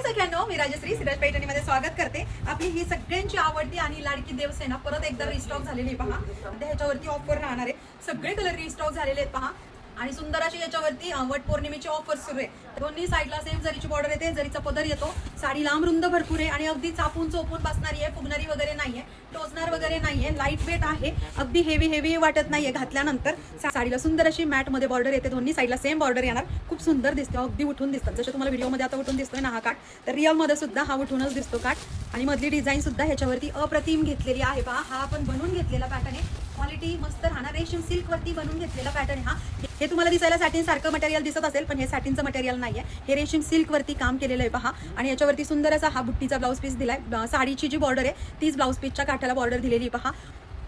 सगळ्यांनो, मी राजश्री सिराज पैठणीमध्ये स्वागत करते. आपली ही सगळ्यांची आवडती आणि लाडकी देवसेना परत एकदा रिस्टॉक झालेली आहे पहा. ह्याच्यावरती ऑफर राहणार आहे. सगळे कलर रिस्टॉक झालेले आहेत पहा. आणि सुंदर अशी याच्यावरती वट पौर्णिमेची ऑफर सुरू आहे. दोन्ही साईडला सेम जरीची बॉर्डर येते, जरीचा पदर येतो. साडी लांब रुंद भरपूर आहे आणि अगदी चापून चोपून बसणारी आहे. फुगणारी वगैरे नाहीये, टोचणार वगैरे नाहीये, लाईट वेट आहे. अगदी हेवी वाटत नाहीये घातल्यानंतर. साडीला सुंदर अशी मॅट मध्ये बॉर्डर येते. दोन्ही साईडला सेम बॉर्डर येणार. खूप सुंदर दिसते, अगदी उठून दिसतात. जसं तुम्हाला व्हिडिओमध्ये आता उठून दिसतोय ना हा काठ, तर रिअल मध्ये सुद्धा हा उठूनच दिसतो काठ. आणि मधली डिझाईन सुद्धा ह्याच्यावरती अप्रतिम घेतलेली आहे पहा. हा आपण बनवून घेतलेला पॅटर्न आहे. क्वालिटी मस्त राहणार. रेशीम सिल्क वरती बनवून घेतलेला पॅटर्न आहे हा. हे तुम्हाला दिसायला सॅटिन सारखं मटेरियल दिसत असेल, पण हे सॅटिनचं मटेरियल नाहीये. हे रेशीम सिल्क वरती काम केलेलं आहे पहा. आणि याच्यावरती सुंदर असा हा बुट्टीचा ब्लाऊज पीस दिलाय. साडीची जी बॉर्डर आहे तीच ब्लाऊज पीसच्या काठाला बॉर्डर दिलेली पहा.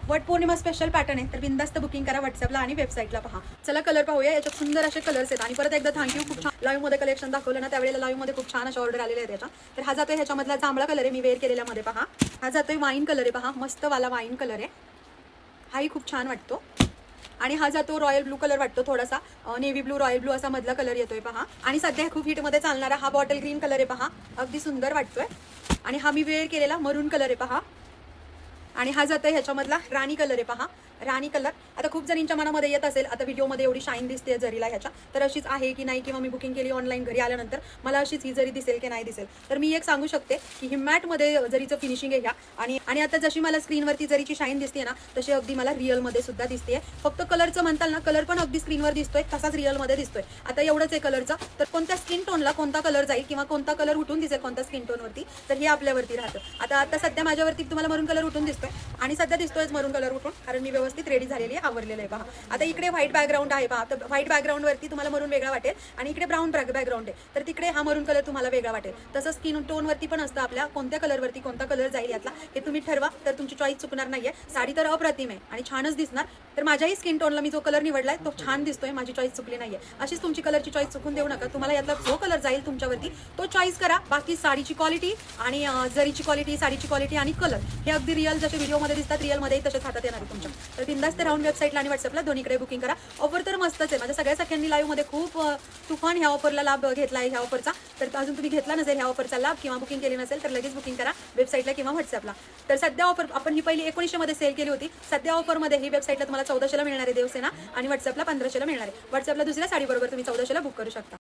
वट पौर्णिमा स्पेशल पॅटर्न आहे, तर बिंदास्त बुकिंग करा व्हॉट्सअपला आणि वेबसाईटला पहा. चला कलर पाहूया. याच्यात सुंदर असे कलर्स आहेत. आणि परत एकदा थँक्यू. खूप छान लाईव्ह मध्ये कलेक्शन दाखवलं ना, त्यावेळेला लाईव्ह मध्ये खूप छान अशा ऑर्डर आलेल्या आहेत याच्या. तर हा जातोय ह्याच्यामधला जांभळा कलर आहे, मी वेअर केलेल्यामध्ये पहा. हा जातोय वाईन कलर आहे पहा, मस्त वाला वाईन कलर आहे. हाही खूप छान वाटतो. आणि हा जातो रॉयल ब्लू कलर वाटतो, थोडासा नेव्ही ब्लू रॉयल ब्लू असा मधला कलर येतोय पहा. आणि सध्या खूप हिटमध्ये चालणारा हा बॉटल ग्रीन कलर आहे पहा, अगदी सुंदर वाटतोय. आणि हा मी वेअर केलेला मरून कलर आहे पहा. आणि हा जातोय ह्याच्यामधला राणी कलर आहे पहा. राणी कलर आता खूप जणींच्या मनामध्ये येत असेल, आता व्हिडिओमध्ये एवढी शाईन दिसते जरीला ह्याच्या, तर अशीच आहे की नाही, किंवा मी बुकिंग केली ऑनलाईन घरी आल्यानंतर मला अशीच ही जरी दिसेल की नाही दिसेल. तर मी एक सांगू शकते की ही मॅटमध्ये जरीचं फिनिशिंग आहे ह्या. आणि आता जशी मला स्क्रीनवरती जरीची शाईन दिसते ना, तशी अगदी मला रिअलमध्ये सुद्धा दिसते. फक्त कलरचं म्हणताल ना, कलर पण अगदी स्क्रीनवर दिसतोय तसाच रिअलमध्ये दिसतोय. आता एवढंच आहे कलरचं. तर कोणत्या स्किन टोनला कोणता कलर जाईल किंवा कोणता कलर उठून दिसेल कोणत्या स्किन टोनवरती, तर हे आपल्यावरती राहतं. आता सध्या माझ्यावरती तुम्हाला मरून कलर उठून दिसतोय आणि सध्या दिसतोयच मरून कलर उठून, कारण मी व्यवस्थित रेडी झालेली आहे, आवरलेलं आहे पहा. आता इकडे व्हाईट बॅकग्राऊंड आहे पहा. तर व्हाईट बॅकग्राऊंड वरती तुम्हाला मरून वेगळा वाटेल आणि इकडे ब्राऊन बॅकग्राऊंड आहे, तर तिकडे हा मरून कलर तुम्हाला वेगळा वाटेल. तसं स्किन टोन वरती पण असतं आपल्या, कोणत्या कलरवरती कोणता कलर जाईल यातला हे तुम्ही ठरवा, तर तुमची चॉईस चुकणार नाहीये. साडी तर अप्रतिम आहे आणि छानच दिसणार. तर माझ्याही स्किन टोनला मी जो कलर निवडलाय तो छान दिसतोय, माझी चॉईस चुकली नाहीये. अशीच तुमची कलरची चॉईस चुकून देऊ नका. तुम्हाला यातला जो कलर जाईल तुमच्यावरती तो चॉईस करा. बाकी साडीची क्वालिटी आणि जरीची क्वालिटी, साडीची क्वालिटी आणि कलर हे अगदी रिअल जसे व्हिडिओमध्ये दिसतात रिअलमध्ये तसेच हातात येणार आहे तुमच्या. तर बिंदास्त राहून वेबसाईटला आणि व्हॉट्सअपला दोन्हीकडे बुकिंग करा. ऑफर तर मस्तच आहे. माझ्या सगळ्या सख्यांनी लाईव्ह मध्ये खूप तुफान ह्या ऑफरला लाभ घेतला आहे ह्या ऑफरचा. तर अजून तुम्ही घेतला नसेल ह्या ऑफरचा लाभ किंवा बुकिंग केली नसेल तर लगेच बुकिंग करा वेबसाईटला किंवा व्हॉट्सअपला. तर सध्या ऑफर आपण ही पहिली 1900 मध्ये सेल केली होती. सध्या ऑफरमध्ये ही वेबसाईटला तुम्हाला 1400 ला मिळणार आहे देवसेना आणि व्हॉट्सअपला 1500 ला मिळणार आहे. व्हॉट्सअपला दुसऱ्या साडीबरोबर तुम्ही 1400 ला बुक करू शकता.